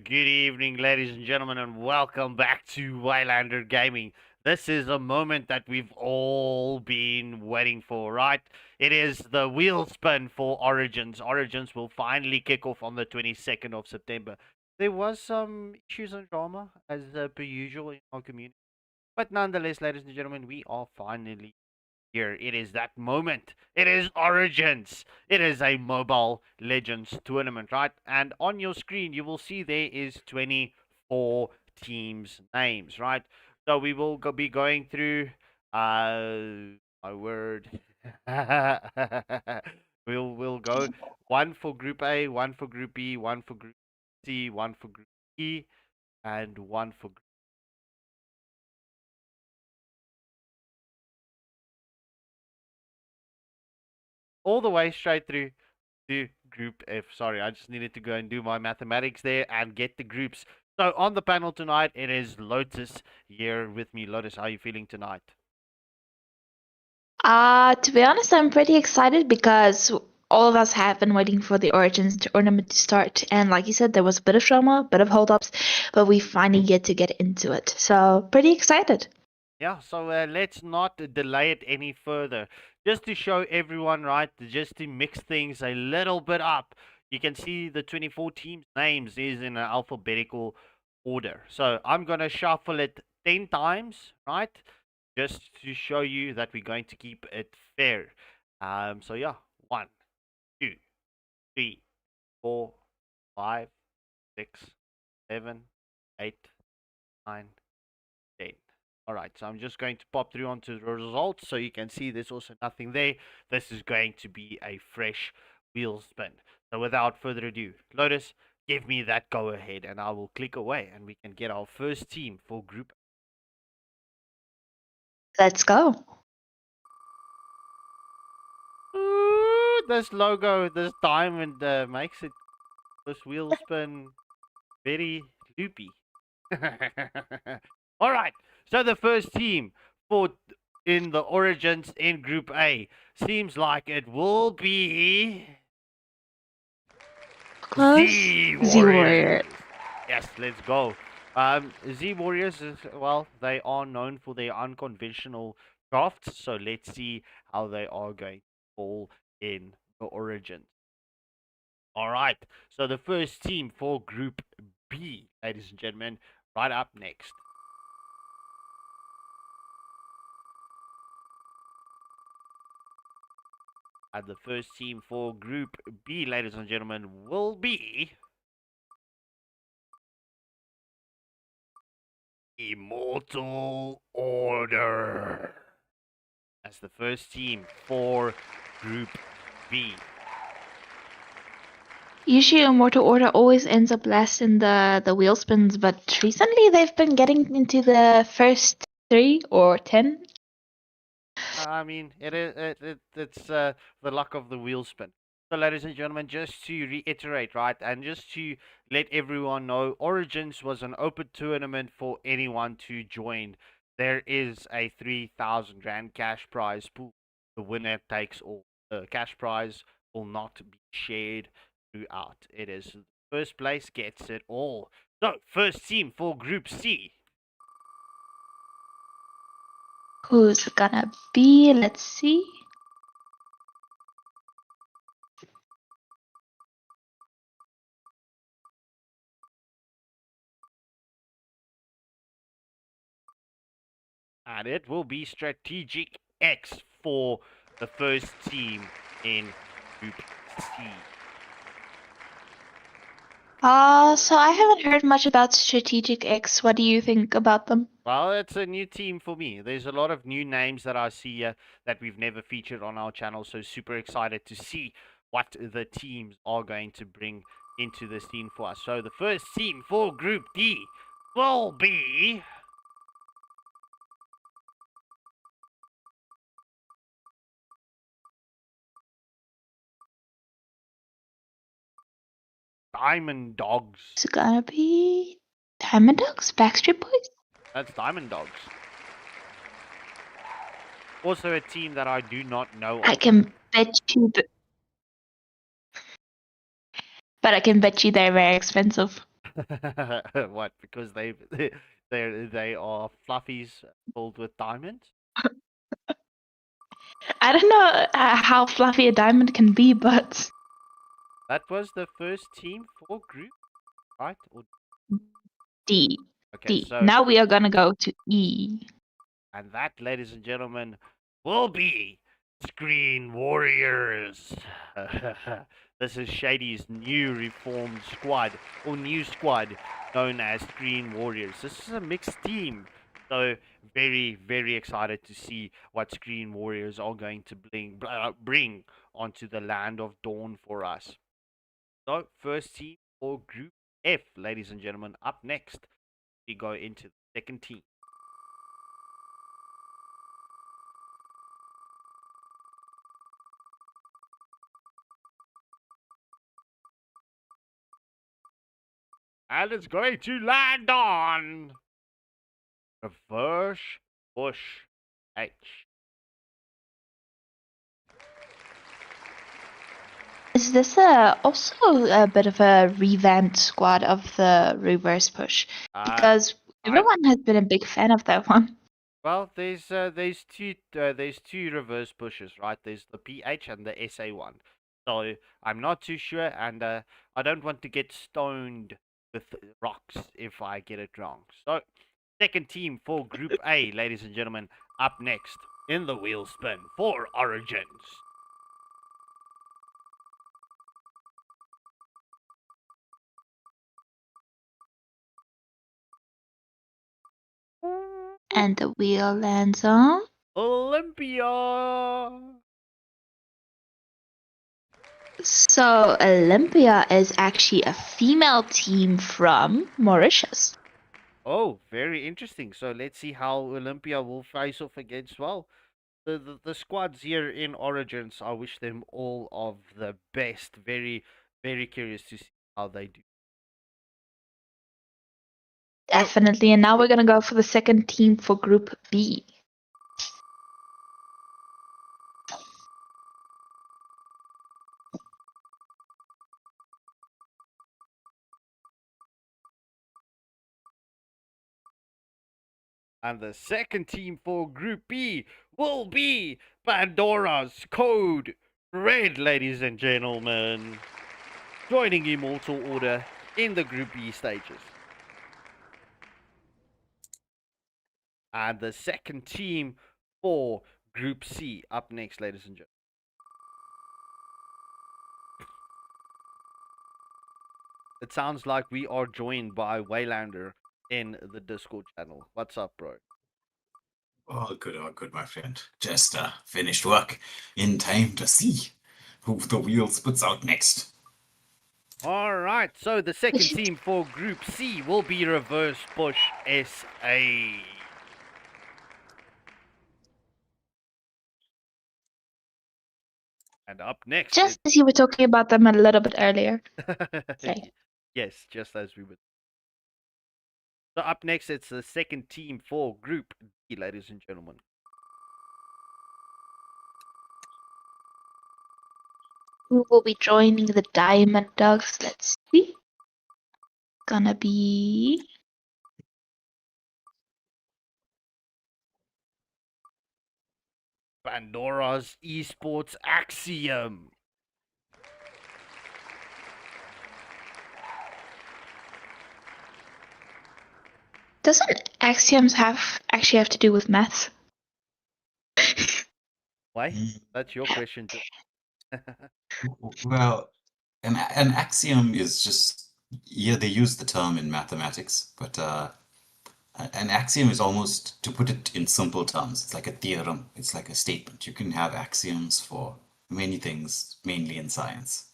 Good evening, ladies and gentlemen, and welcome back to Waylander Gaming. This is a moment that we've all been waiting for, right? It is the Wheelspin for Origins. Origins will finally kick off on the 22nd of September. There was some issues and drama, as per usual in our community. But nonetheless, ladies and gentlemen, we are finally here. It is that moment. It is Origins. It is a Mobile Legends tournament, right? And on your screen, you will see there is 24 teams' names, right? So we will be going through. My word. we'll go one for Group A, one for Group B, one for Group C, one for Group E, and one for all the way straight through to Group F. Sorry, I just needed to go and do my mathematics there and get the groups. So on the panel tonight, it is Lotus here with me. Lotus, how are you feeling tonight? To be honest, I'm pretty excited because all of us have been waiting for the Origins tournament to start. And like you said, there was a bit of drama, a bit of holdups, but we finally get to get into it. So pretty excited. Yeah, so let's not delay it any further. Just to show everyone, right, just to mix things a little bit up, you can see the 24 teams' names is in an alphabetical order. So I'm going to shuffle it 10 times, right, just to show you that we're going to keep it fair. So yeah, 1, 2, 3, 4, 5, 6, 7, 8, 9, 10. All right, so I'm just going to pop through onto the results so you can see there's also nothing there. This is going to be a fresh wheel spin. So without further ado, Lotus, give me that go ahead and I will click away and we can get our first team for Group. Let's go. Ooh, this logo, this diamond makes it, this wheel spin very loopy. All right, so the first team for in the Origins in Group A seems like it will be Close. Z Z Warrior. Warriors. Yes, let's go. Z Warriors is, well, they are known for their unconventional crafts, so let's see how they are going to fall in the Origins. All right, so the first team for Group B, ladies and gentlemen, right up next. And the first team for Group B, ladies and gentlemen, will be Immortal Order. That's the first team for Group B. Usually, Immortal Order always ends up last in the wheel spins, but recently they've been getting into the first 3 or 10. I mean, it's the luck of the wheel spin. So, ladies and gentlemen, just to reiterate, right, and just to let everyone know, Origins was an open tournament for anyone to join. There is a 3,000 Rand cash prize pool. The winner takes all. The cash prize will not be shared throughout. It is first place gets it all. So, first team for Group C. Who's it gonna be? Let's see. And it will be Strategic X for the first team in Group C. So I haven't heard much about Strategic X. What do you think about them? Well, it's a new team for me. There's a lot of new names that I see that we've never featured on our channel, so super excited to see what the teams are going to bring into this team for us. So the first team for Group D will be Diamond Dogs. Is it gonna be Diamond Dogs? Backstreet Boys? That's Diamond Dogs. Also a team that I do not know I of. can bet you, but I can bet you they're very expensive. What? Because they are fluffies filled with diamonds? I don't know how fluffy a diamond can be, but That was the first team for group, right? D. Okay, D. so Now we are gonna go to E. and that, ladies and gentlemen, will be Screen Warriors. This is Shady's new reformed squad, or new squad, known as Screen Warriors. This is a mixed team. So, very, very excited to see what Screen Warriors are going to bring onto the land of Dawn for us. So, first team for Group F, ladies and gentlemen. Up next, we go into the second team. And it's going to land on Reverse Bush H. Is this also a bit of a revamped squad of the reverse push? Because everyone has been a big fan of that one. Well, there's two reverse pushes, right? There's the PH and the SA one. So I'm not too sure, and I don't want to get stoned with rocks if I get it wrong. So second team for Group A, ladies and gentlemen, up next in the Wheelspin for Origins. And the wheel lands on Olympia. So Olympia is actually a female team from Mauritius. Oh, very interesting. So let's see how Olympia will face off against, well, the squads here in Origins. I wish them all of the best. Very, very curious to see how they do. Definitely. And now we're gonna go for the second team for Group B. And the second team for Group B will be Pandora's Code Red, ladies and gentlemen. Joining Immortal Order in the Group B stages. And the second team for Group C up next, ladies and gentlemen. It sounds like we are joined by Waylander in the Discord channel. What's up, bro? Oh, good, my friend. Just finished work in time to see who the wheel spits out next. All right, so the second team for Group C will be Reverse Bush SA. And up next, Just as you were talking about them a little bit earlier. Okay. Yes, just as we would. So up next, it's the second team for Group D, ladies and gentlemen. Who will be joining the Diamond Dogs? Let's see. Gonna be Pandora's Esports Axiom. Doesn't axioms actually have to do with maths? Why? That's your question too. Well, an axiom is just, yeah, they use the term in mathematics, but an axiom is almost, to put it in simple terms, it's like a theorem. It's like a statement. You can have axioms for many things, mainly in science.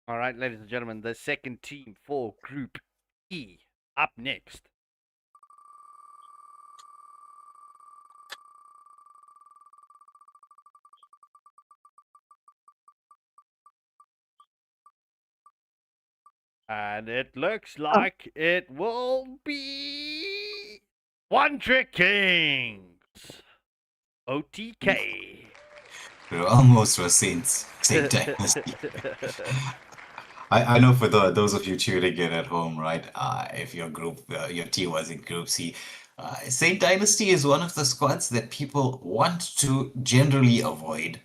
All right, ladies and gentlemen, the second team for Group E up next. And it looks like it will be One Trick Kings. OTK. We're almost for Saint Dynasty. I know for those of you tuning in at home, right? If your team was in Group C, Saint Dynasty is one of the squads that people want to generally avoid.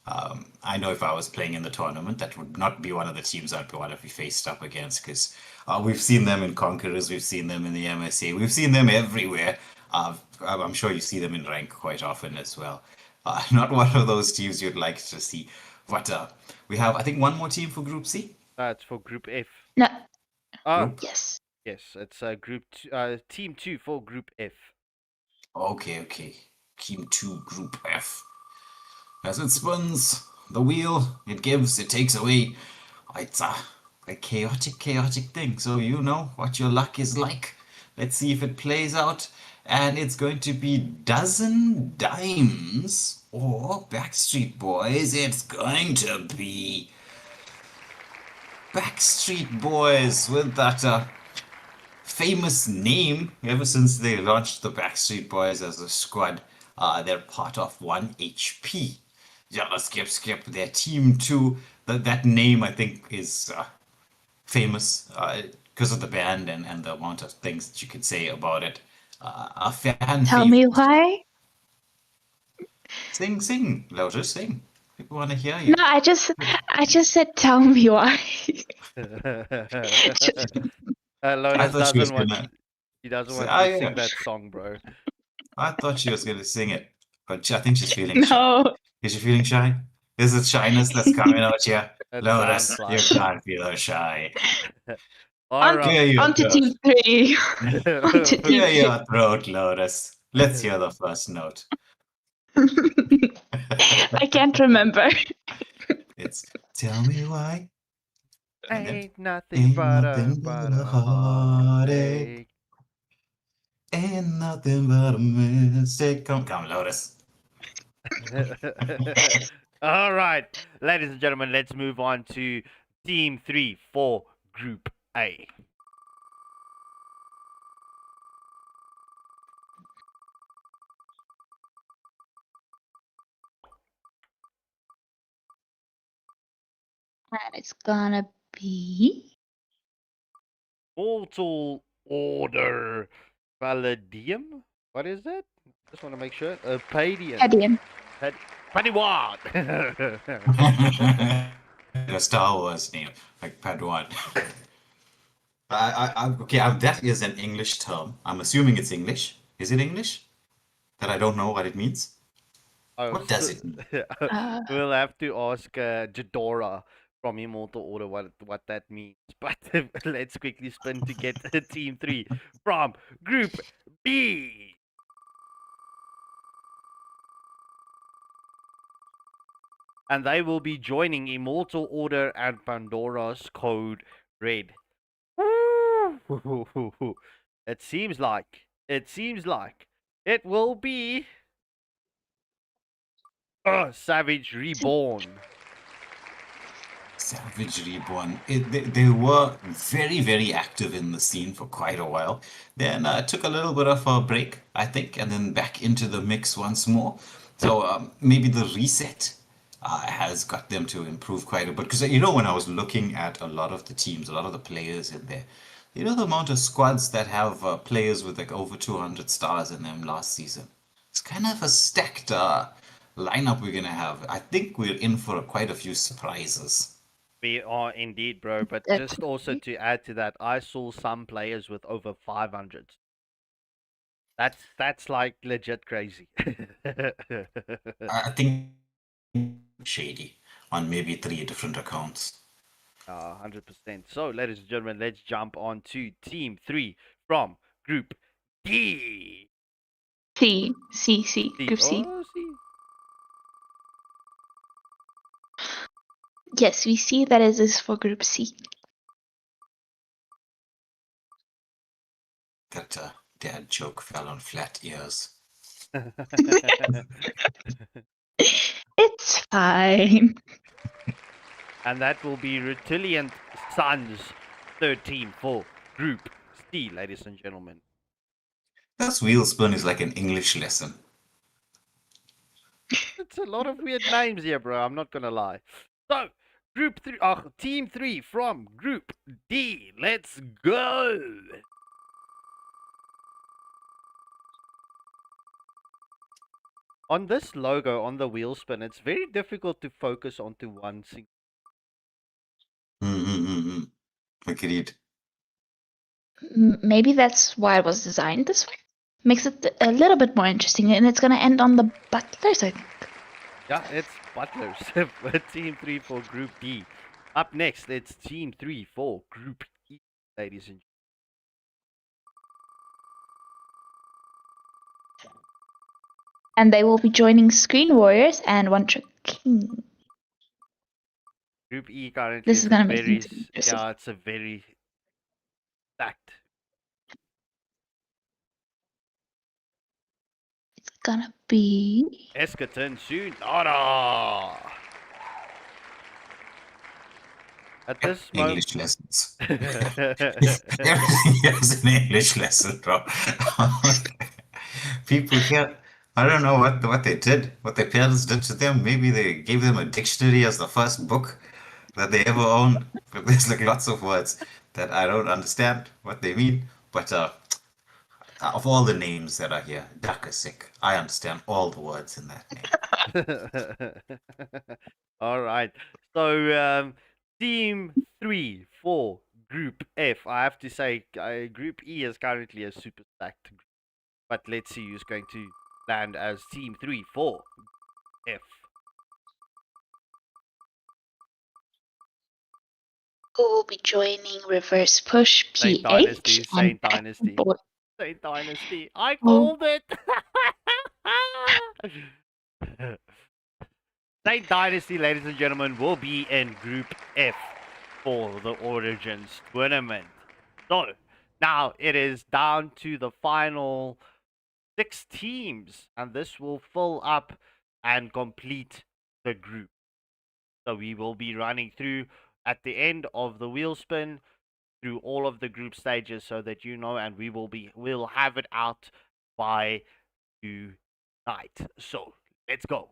I know if I was playing in the tournament, that would not be one of the teams I'd want to be faced up against because we've seen them in Conquerors, we've seen them in the MSA, we've seen them everywhere. I'm sure you see them in rank quite often as well. Not one of those teams you'd like to see. But we have, I think, one more team for Group C. That's for Group F. No, Group? yes. Yes, it's Team 2 for Group F. Okay. Team 2, Group F. As it spins, the wheel, it gives, it takes away. It's a chaotic thing. So you know what your luck is like. Let's see if it plays out. And it's going to be Dozen Dimes or Backstreet Boys. It's going to be Backstreet Boys with that famous name ever since they launched the Backstreet Boys as a squad. They're part of 1HP. Yeah, skip. Their team too. That name I think is famous because of the band and the amount of things that you could say about it. A fan Tell favorite. me why. Sing, Lotus, sing. People want to hear you. No, I just said tell me why. Lotus thought she was doesn't want gonna he doesn't say, want "Oh to yeah." sing that song, bro. I thought she was gonna sing it, but I think she's feeling shy. No. Is she feeling shy? Is it shyness that's coming out here? It Lotus, sounds you like can't feel shy. all Clear right. your On to throat. team 3. On to team Clear 3. your throat, Lotus. Let's hear the first note. I can't remember. It's tell me why. And then Ain't nothing ain't but nothing but a a heartache. heartache. Ain't nothing but a mistake. Come, Lotus. All right, ladies and gentlemen, let's move on to Team 3 for Group A. And it's gonna be Mortal Order Palladium. What is that? Just want to make sure. Palladium. Padium. Padiwan. A Star Wars name, like Padawan. Okay, that is an English term. I'm assuming it's English. Is it English? That I don't know what it means? Oh, What does it mean? we'll have to ask Jadora from Immortal Order what that means. But let's quickly spin to get Team 3 from Group B. And they will be joining Immortal Order and Pandora's Code Red. It seems like it will be Savage Reborn. Savage Reborn. They were very active in the scene for quite a while. Then took a little bit of a break, I think, and then back into the mix once more. So maybe the reset has got them to improve quite a bit. Because when I was looking at a lot of the teams, a lot of the players in there, the amount of squads that have players with like over 200 stars in them last season. It's kind of a stacked lineup we're gonna have. I think we're in for quite a few surprises. We are indeed, bro. But just also to add to that, I saw some players with over 500. That's like legit crazy. I think shady on maybe 3 different accounts. 100%. So, ladies and gentlemen, let's jump on to Team 3 from Group D. C. Group C. Oh, see. Yes, we see that it is for Group C. That dad joke fell on flat ears. It's fine. And that will be Retilient Sons 13 for Group C, ladies and gentlemen. This Wheelspin is like an English lesson. It's a lot of weird names here, bro. I'm not gonna lie. So, Team 3 from Group D. Let's go. On this logo, on the Wheelspin, it's very difficult to focus onto one single. Agreed. Maybe that's why it was designed this way. Makes it a little bit more interesting, and it's gonna end on the butlers, I think. Yeah, it's Butlers. Team 3 for Group D. Up next, it's Team 3 for Group E, ladies and And they will be joining Screen Warriors and One Trick King. Group E currently This is gonna make very, things interesting. yeah, it's a very stacked. It's gonna be Eskerton soon. Nada. At this moment. English lessons. Everything here is an English lesson, bro. People here, I don't know what they did, what their parents did to them. Maybe they gave them a dictionary as the first book that they ever owned. But there's like lots of words that I don't understand what they mean. But of all the names that are here, Dakasik, I understand all the words in that name. All right. So, Team 3 for Group F. I have to say, Group E is currently a super stacked group. But let's see who's going to land as Team 3 for F. who will be joining Reverse Push Saint PH Dynasty, and Saint Dynasty. Boy. Saint Dynasty. I called it. Saint Dynasty, ladies and gentlemen, will be in Group F for the Origins tournament. So, now it is down to the final 6 teams, and this will fill up and complete the group. So we will be running through at the end of the Wheelspin through all of the group stages so that you know, and we'll have it out by tonight. So let's go.